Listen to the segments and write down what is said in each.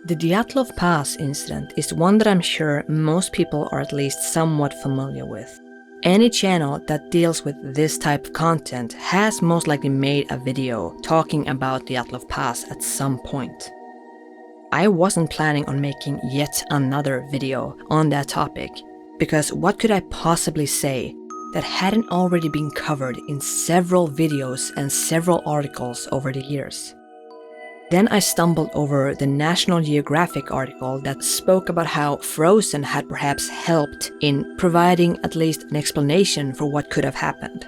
The Dyatlov Pass incident is one that I'm sure most people are at least somewhat familiar with. Any channel that deals with this type of content has most likely made a video talking about the Dyatlov Pass at some point. I wasn't planning on making yet another video on that topic, because what could I possibly say that hadn't already been covered in several videos and several articles over the years? Then I stumbled over the National Geographic article that spoke about how frozen had perhaps helped in providing at least an explanation for what could have happened,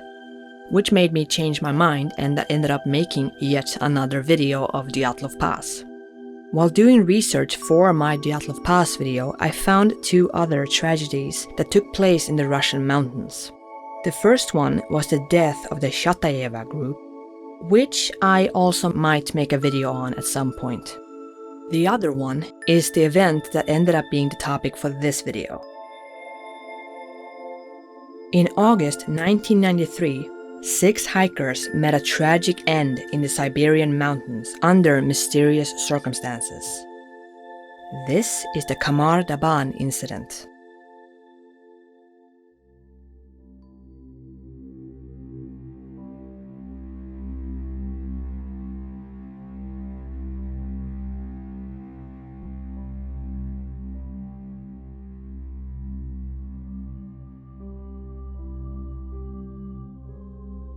which made me change my mind, and that ended up making yet another video of Dyatlov Pass. While doing research for my Dyatlov Pass video, I found two other tragedies that took place in the Russian mountains. The first one was the death of the Shatayeva group, which I also might make a video on at some point. The other one is the event that ended up being the topic for this video. In August 1993, 6 hikers met a tragic end in the Siberian mountains under mysterious circumstances. This is the Khamar Daban incident.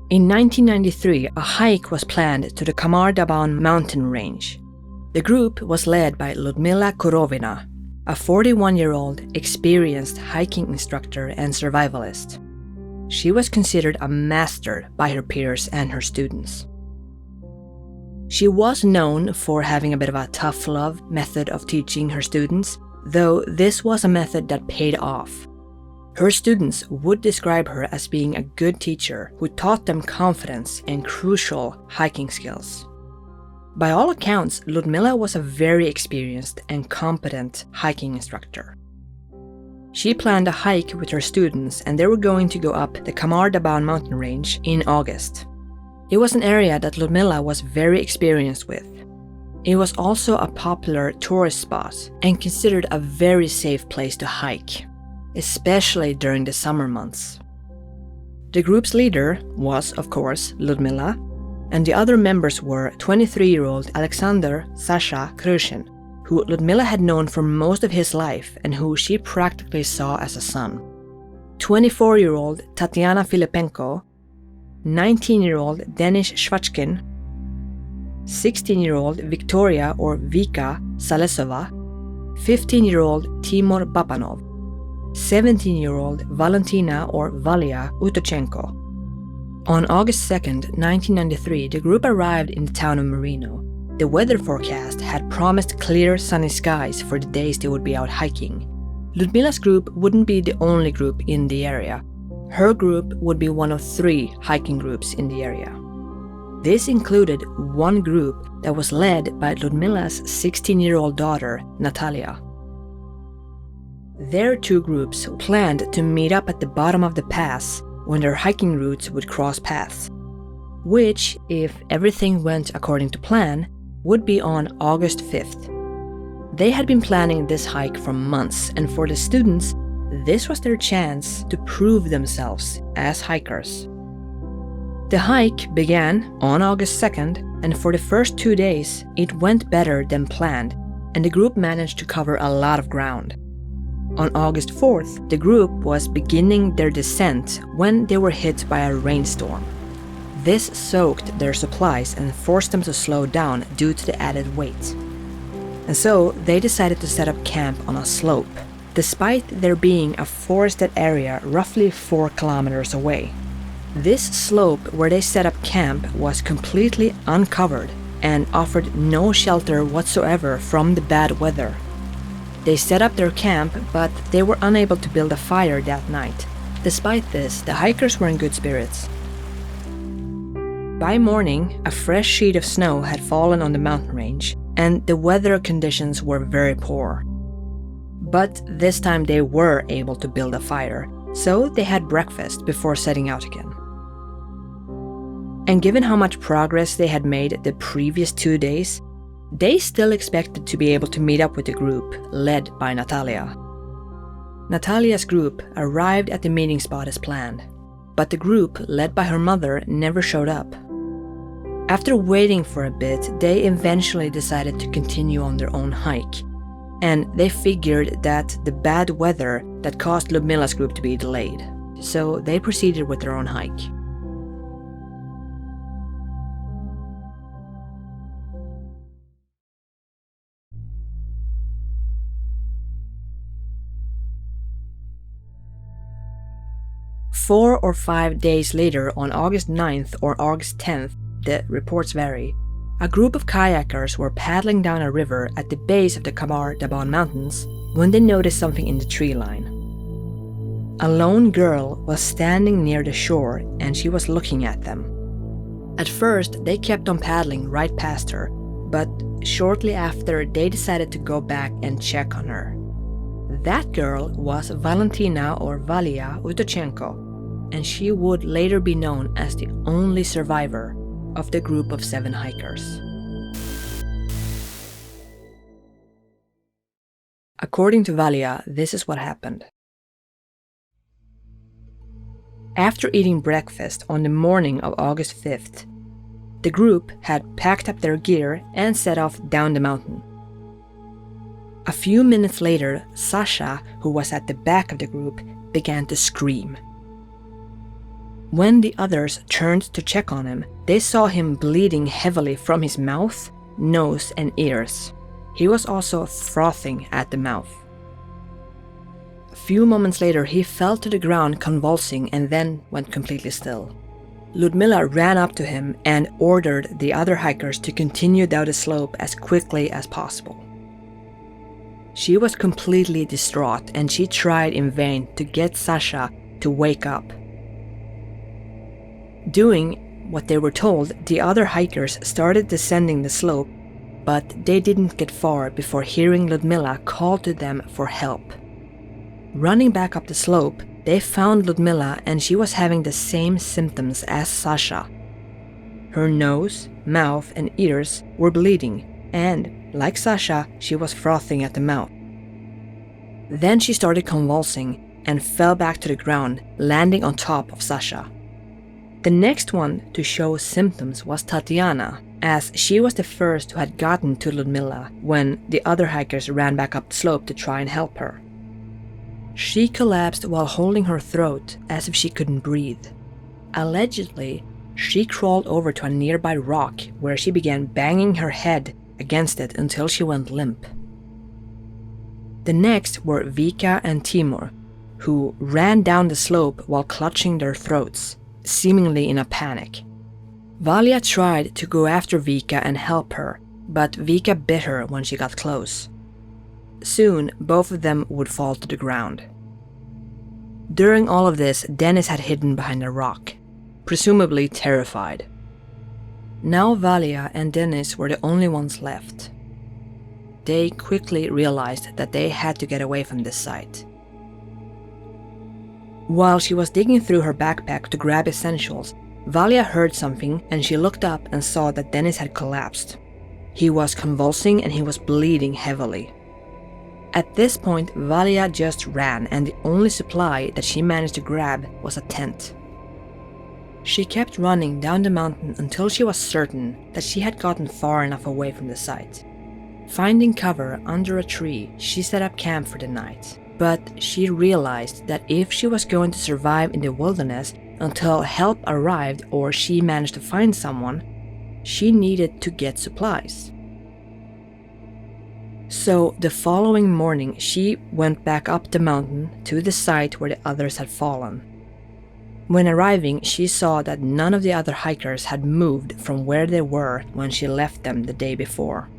In 1993, a hike was planned to the Khamar Daban mountain range. The group was led by Ludmila Kurovina, a 41-year-old experienced hiking instructor and survivalist. She was considered a master by her peers and her students. She was known for having a bit of a tough love method of teaching her students, though this was a method that paid off. Her students would describe her as being a good teacher who taught them confidence and crucial hiking skills. By all accounts, Ludmila was a very experienced and competent hiking instructor. She planned a hike with her students, and they were going to go up the Khamar Daban mountain range in August. It was an area that Ludmila was very experienced with. It was also a popular tourist spot and considered a very safe place to hike, especially during the summer months. The group's leader was, of course, Ludmila, and the other members were 23-year-old Alexander Sasha Krushin, who Ludmila had known for most of his life and who she practically saw as a son, 24-year-old Tatiana Filipenko, 19-year-old Denis Shvachkin, 16-year-old Victoria or Vika Salesova, 15-year-old Timur Babanov, 17-year-old Valentina or Valia Utochenko. On August 2nd, 1993, the group arrived in the town of Merino. The weather forecast had promised clear sunny skies for the days they would be out hiking. Ludmila's group wouldn't be the only group in the area. Her group would be one of 3 hiking groups in the area. This included one group that was led by Ludmila's 16-year-old daughter, Natalia. Their 2 groups planned to meet up at the bottom of the pass when their hiking routes would cross paths, which, if everything went according to plan, would be on August 5th. They had been planning this hike for months, and for the students, this was their chance to prove themselves as hikers. The hike began on August 2nd, and for the first 2 days, it went better than planned, and the group managed to cover a lot of ground. On August 4th, the group was beginning their descent when they were hit by a rainstorm. This soaked their supplies and forced them to slow down due to the added weight. And so they decided to set up camp on a slope, despite there being a forested area roughly 4 kilometers away. This slope where they set up camp was completely uncovered and offered no shelter whatsoever from the bad weather. They set up their camp, but they were unable to build a fire that night. Despite this, the hikers were in good spirits. By morning, a fresh sheet of snow had fallen on the mountain range, and the weather conditions were very poor. But this time they were able to build a fire, so they had breakfast before setting out again. And given how much progress they had made the previous 2 days, They still expected to be able to meet up with the group, led by Natalia. Natalia's group arrived at the meeting spot as planned, but the group, led by her mother, never showed up. After waiting for a bit, they eventually decided to continue on their own hike, and they figured that the bad weather that caused Ludmila's group to be delayed, so they proceeded with their own hike. Four or 5 days later, on August 9th or August 10th, the reports vary, a group of kayakers were paddling down a river at the base of the Khamar Daban mountains when they noticed something in the tree line. A lone girl was standing near the shore and she was looking at them. At first, they kept on paddling right past her, but shortly after, they decided to go back and check on her. That girl was Valentina or Valia Utochenko, and she would later be known as the only survivor of the group of 7 hikers. According to Valia, this is what happened. After eating breakfast on the morning of August 5th, the group had packed up their gear and set off down the mountain. A few minutes later, Sasha, who was at the back of the group, began to scream. When the others turned to check on him, they saw him bleeding heavily from his mouth, nose, and ears. He was also frothing at the mouth. A few moments later, he fell to the ground convulsing and then went completely still. Ludmila ran up to him and ordered the other hikers to continue down the slope as quickly as possible. She was completely distraught and she tried in vain to get Sasha to wake up. Doing what they were told, the other hikers started descending the slope, but they didn't get far before hearing Ludmila call to them for help. Running back up the slope, they found Ludmila and she was having the same symptoms as Sasha. Her nose, mouth, and ears were bleeding, and, like Sasha, she was frothing at the mouth. Then she started convulsing and fell back to the ground, landing on top of Sasha. The next one to show symptoms was Tatiana, as she was the first who had gotten to Ludmila when the other hikers ran back up the slope to try and help her. She collapsed while holding her throat as if she couldn't breathe. Allegedly, she crawled over to a nearby rock where she began banging her head against it until she went limp. The next were Vika and Timur, who ran down the slope while clutching their throats, seemingly in a panic. Valia tried to go after Vika and help her, but Vika bit her when she got close. Soon, both of them would fall to the ground. During all of this, Dennis had hidden behind a rock, presumably terrified. Now Valia and Dennis were the only ones left. They quickly realized that they had to get away from this site. While she was digging through her backpack to grab essentials, Valia heard something and she looked up and saw that Dennis had collapsed. He was convulsing and he was bleeding heavily. At this point, Valia just ran and the only supply that she managed to grab was a tent. She kept running down the mountain until she was certain that she had gotten far enough away from the site. Finding cover under a tree, she set up camp for the night. But she realized that if she was going to survive in the wilderness until help arrived or she managed to find someone, she needed to get supplies. So the following morning, she went back up the mountain to the site where the others had fallen. When arriving, she saw that none of the other hikers had moved from where they were when she left them the day before.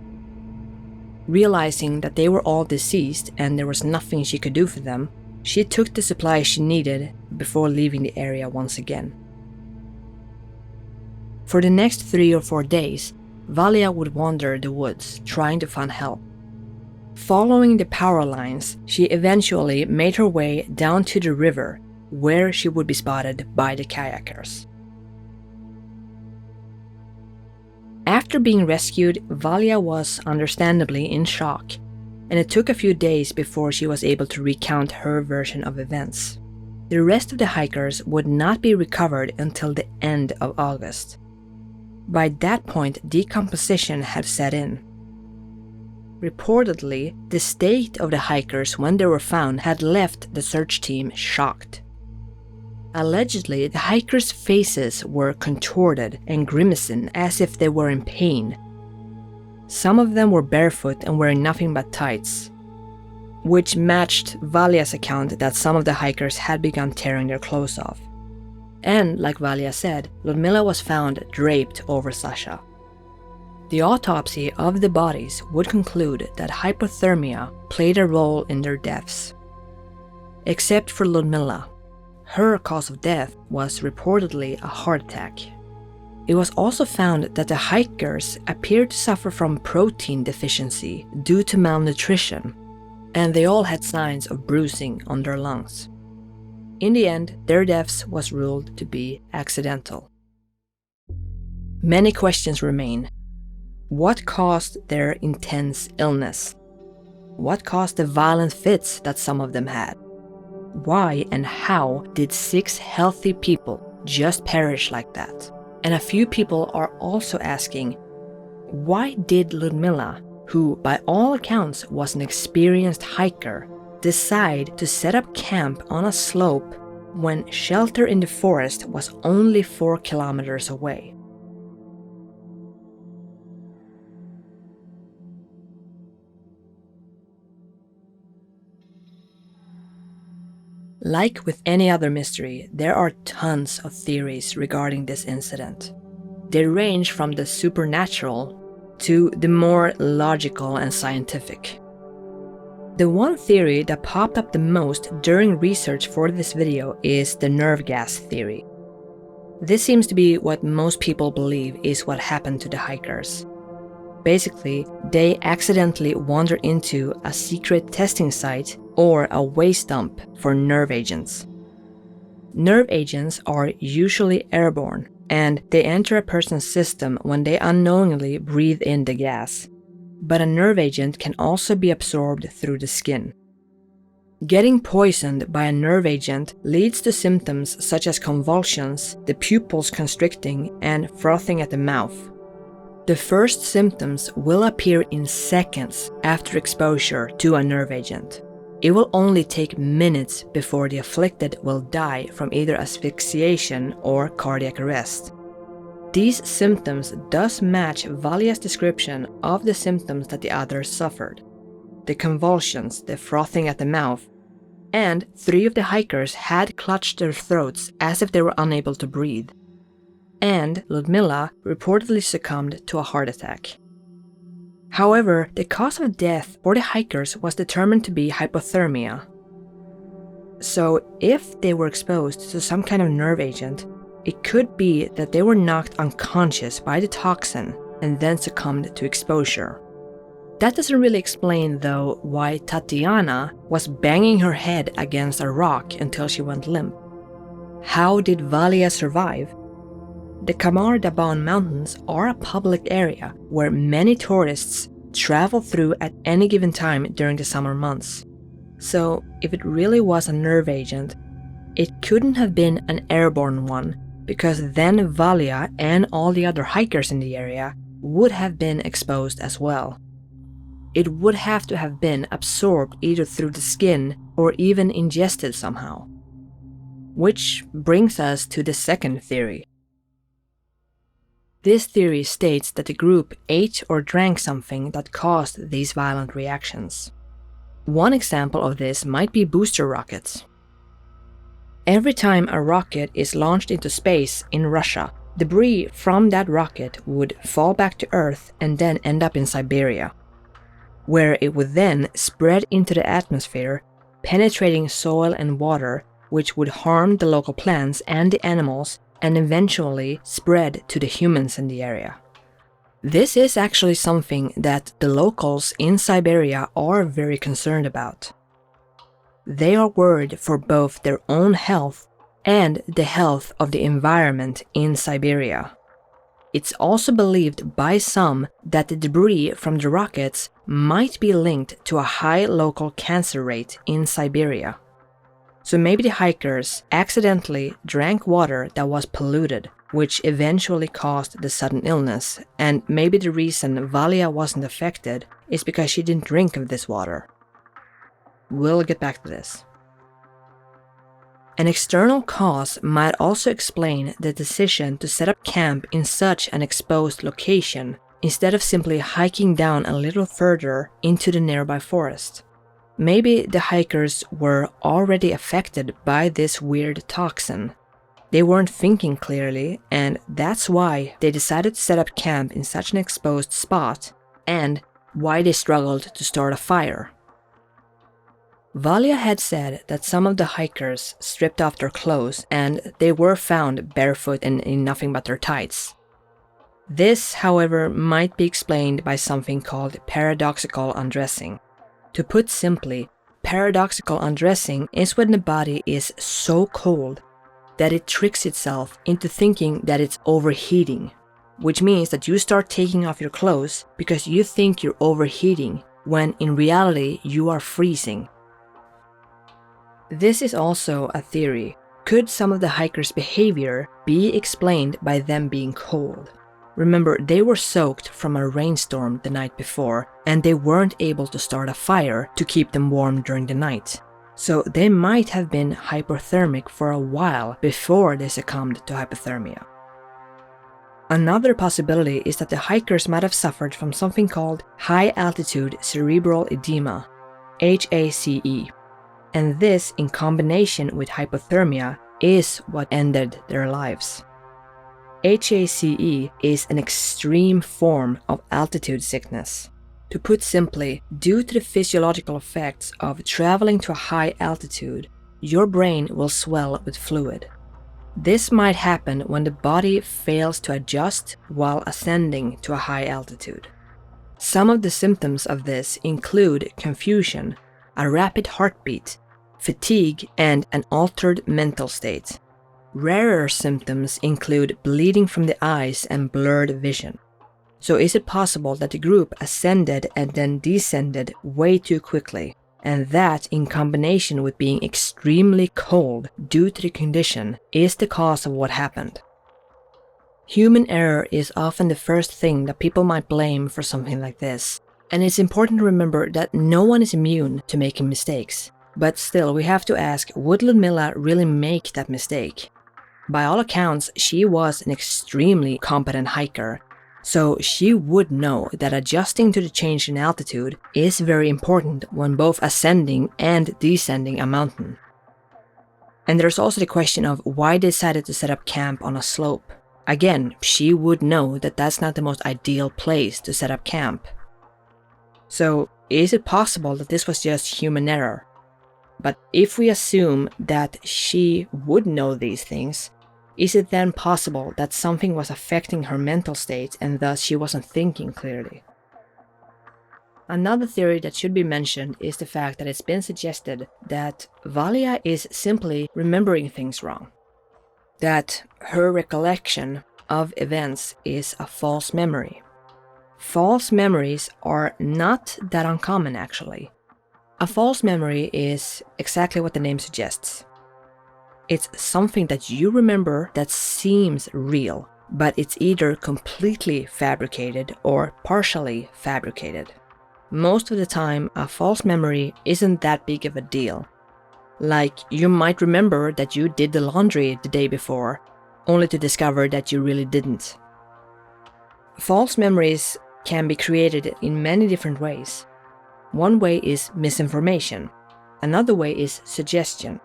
Realizing that they were all deceased and there was nothing she could do for them, she took the supplies she needed before leaving the area once again. For the next 3 or 4 days, Valia would wander the woods trying to find help. Following the power lines, she eventually made her way down to the river where she would be spotted by the kayakers. After being rescued, Valia was understandably in shock, and it took a few days before she was able to recount her version of events. The rest of the hikers would not be recovered until the end of August. By that point, decomposition had set in. Reportedly, the state of the hikers when they were found had left the search team shocked. Allegedly, the hikers' faces were contorted and grimacing as if they were in pain. Some of them were barefoot and wearing nothing but tights, which matched Valia's account that some of the hikers had begun tearing their clothes off. And, like Valia said, Ludmila was found draped over Sasha. The autopsy of the bodies would conclude that hypothermia played a role in their deaths. Except for Ludmila. Her cause of death was reportedly a heart attack. It was also found that the hikers appeared to suffer from protein deficiency due to malnutrition, and they all had signs of bruising on their lungs. In the end, their deaths was ruled to be accidental. Many questions remain. What caused their intense illness? What caused the violent fits that some of them had? Why and how did 6 healthy people just perish like that? And a few people are also asking, why did Ludmila, who by all accounts was an experienced hiker, decide to set up camp on a slope when shelter in the forest was only 4 kilometers away? Like with any other mystery, there are tons of theories regarding this incident. They range from the supernatural to the more logical and scientific. The one theory that popped up the most during research for this video is the nerve gas theory. This seems to be what most people believe is what happened to the hikers. Basically, they accidentally wandered into a secret testing site or a waste dump for nerve agents. Nerve agents are usually airborne, and they enter a person's system when they unknowingly breathe in the gas. But a nerve agent can also be absorbed through the skin. Getting poisoned by a nerve agent leads to symptoms such as convulsions, the pupils constricting, and frothing at the mouth. The first symptoms will appear in seconds after exposure to a nerve agent. It will only take minutes before the afflicted will die from either asphyxiation or cardiac arrest. These symptoms thus match Valia's description of the symptoms that the others suffered: the convulsions, the frothing at the mouth, and 3 of the hikers had clutched their throats as if they were unable to breathe. And Ludmila reportedly succumbed to a heart attack. However, the cause of death for the hikers was determined to be hypothermia. So, if they were exposed to some kind of nerve agent, it could be that they were knocked unconscious by the toxin and then succumbed to exposure. That doesn't really explain, though, why Tatiana was banging her head against a rock until she went limp. How did Valia survive? The Khamar Daban mountains are a public area where many tourists travel through at any given time during the summer months. So, if it really was a nerve agent, it couldn't have been an airborne one, because then Valia and all the other hikers in the area would have been exposed as well. It would have to have been absorbed either through the skin or even ingested somehow. Which brings us to the second theory. This theory states that the group ate or drank something that caused these violent reactions. One example of this might be booster rockets. Every time a rocket is launched into space in Russia, debris from that rocket would fall back to Earth and then end up in Siberia, where it would then spread into the atmosphere, penetrating soil and water, which would harm the local plants and the animals and eventually spread to the humans in the area. This is actually something that the locals in Siberia are very concerned about. They are worried for both their own health and the health of the environment in Siberia. It's also believed by some that the debris from the rockets might be linked to a high local cancer rate in Siberia. So maybe the hikers accidentally drank water that was polluted, which eventually caused the sudden illness, and maybe the reason Valia wasn't affected is because she didn't drink of this water. We'll get back to this. An external cause might also explain the decision to set up camp in such an exposed location instead of simply hiking down a little further into the nearby forest. Maybe the hikers were already affected by this weird toxin. They weren't thinking clearly, and that's why they decided to set up camp in such an exposed spot, and why they struggled to start a fire. Valia had said that some of the hikers stripped off their clothes and they were found barefoot and in nothing but their tights. This, however, might be explained by something called paradoxical undressing. To put simply, paradoxical undressing is when the body is so cold that it tricks itself into thinking that it's overheating, which means that you start taking off your clothes because you think you're overheating when in reality you are freezing. This is also a theory. Could some of the hikers' behavior be explained by them being cold? Remember, they were soaked from a rainstorm the night before, and they weren't able to start a fire to keep them warm during the night. So they might have been hypothermic for a while before they succumbed to hypothermia. Another possibility is that the hikers might have suffered from something called high-altitude cerebral edema, HACE. And this, in combination with hypothermia, is what ended their lives. HACE is an extreme form of altitude sickness. To put simply, due to the physiological effects of traveling to a high altitude, your brain will swell with fluid. This might happen when the body fails to adjust while ascending to a high altitude. Some of the symptoms of this include confusion, a rapid heartbeat, fatigue, and an altered mental state. Rarer symptoms include bleeding from the eyes and blurred vision. So is it possible that the group ascended and then descended way too quickly, and that in combination with being extremely cold due to the condition is the cause of what happened? Human error is often the first thing that people might blame for something like this, and it's important to remember that no one is immune to making mistakes. But still, we have to ask, would Ludmilla really make that mistake? By all accounts, she was an extremely competent hiker, so she would know that adjusting to the change in altitude is very important when both ascending and descending a mountain. And there's also the question of why they decided to set up camp on a slope. Again, she would know that that's not the most ideal place to set up camp. So, is it possible that this was just human error? But if we assume that she would know these things, is it then possible that something was affecting her mental state and thus she wasn't thinking clearly? Another theory that should be mentioned is the fact that it's been suggested that Valia is simply remembering things wrong. That her recollection of events is a false memory. False memories are not that uncommon actually. A false memory is exactly what the name suggests. It's something that you remember that seems real, but it's either completely fabricated or partially fabricated. Most of the time, a false memory isn't that big of a deal. Like, you might remember that you did the laundry the day before, only to discover that you really didn't. False memories can be created in many different ways. One way is misinformation. Another way is suggestion.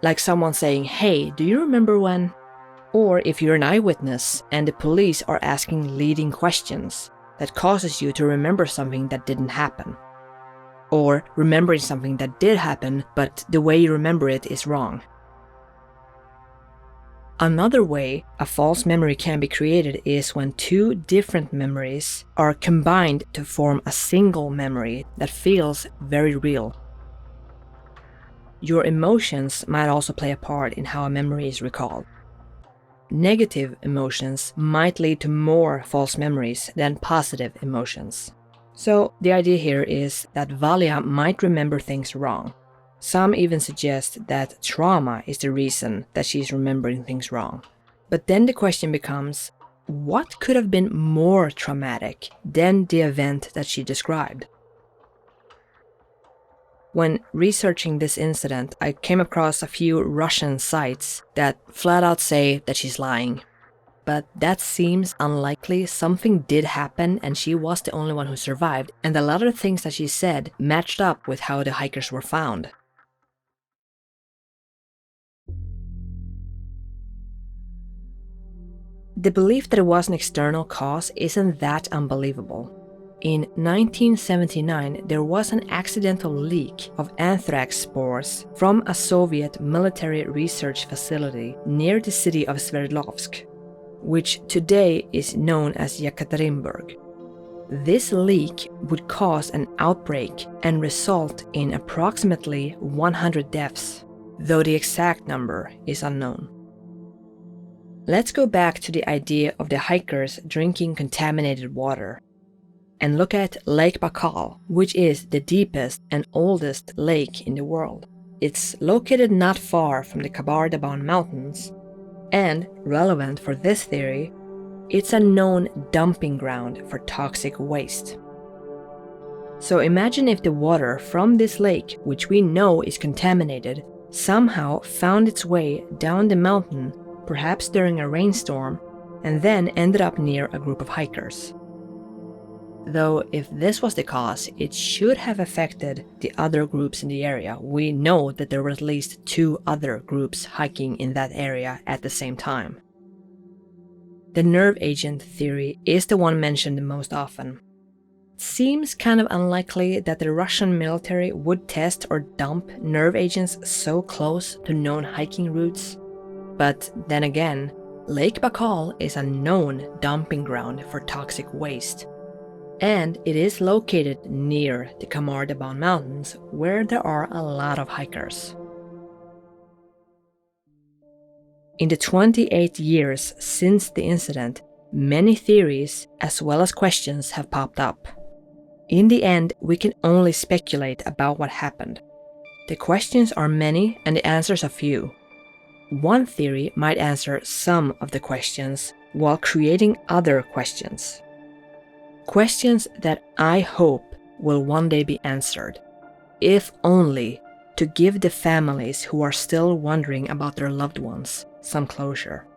Like someone saying, "Hey, do you remember when?" Or if you're an eyewitness and the police are asking leading questions that causes you to remember something that didn't happen. Or remembering something that did happen, but the way you remember it is wrong. Another way a false memory can be created is when two different memories are combined to form a single memory that feels very real. Your emotions might also play a part in how a memory is recalled. negative emotions might lead to more false memories than positive emotions. So the idea here is that Valia might remember things wrong. Some even suggest that trauma is the reason that she's remembering things wrong. But then the question becomes, what could have been more traumatic than the event that she described? When researching this incident, I came across a few Russian sites that flat out say that she's lying. But that seems unlikely. Something did happen and she was the only one who survived, and a lot of the things that she said matched up with how the hikers were found. The belief that it was an external cause isn't that unbelievable. In 1979, there was an accidental leak of anthrax spores from a Soviet military research facility near the city of Sverdlovsk, which today is known as Yekaterinburg. This leak would cause an outbreak and result in approximately 100 deaths, though the exact number is unknown. Let's go back to the idea of the hikers drinking contaminated water and look at Lake Baikal, which is the deepest and oldest lake in the world. It's located not far from the Khamar Daban mountains, and, relevant for this theory, it's a known dumping ground for toxic waste. So imagine if the water from this lake, which we know is contaminated, somehow found its way down the mountain, perhaps during a rainstorm, and then ended up near a group of hikers. Though if this was the cause, it should have affected the other groups in the area. We know that there were at least 2 other groups hiking in that area at the same time. The nerve agent theory is the one mentioned the most often. It seems kind of unlikely that the Russian military would test or dump nerve agents so close to known hiking routes. But then again, Lake Baikal is a known dumping ground for toxic waste. And it is located near the Khamar Daban mountains, where there are a lot of hikers. In the 28 years since the incident, many theories as well as questions have popped up. In the end, we can only speculate about what happened. The questions are many and the answers are few. One theory might answer some of the questions while creating other questions. Questions that I hope will one day be answered, if only to give the families who are still wondering about their loved ones some closure.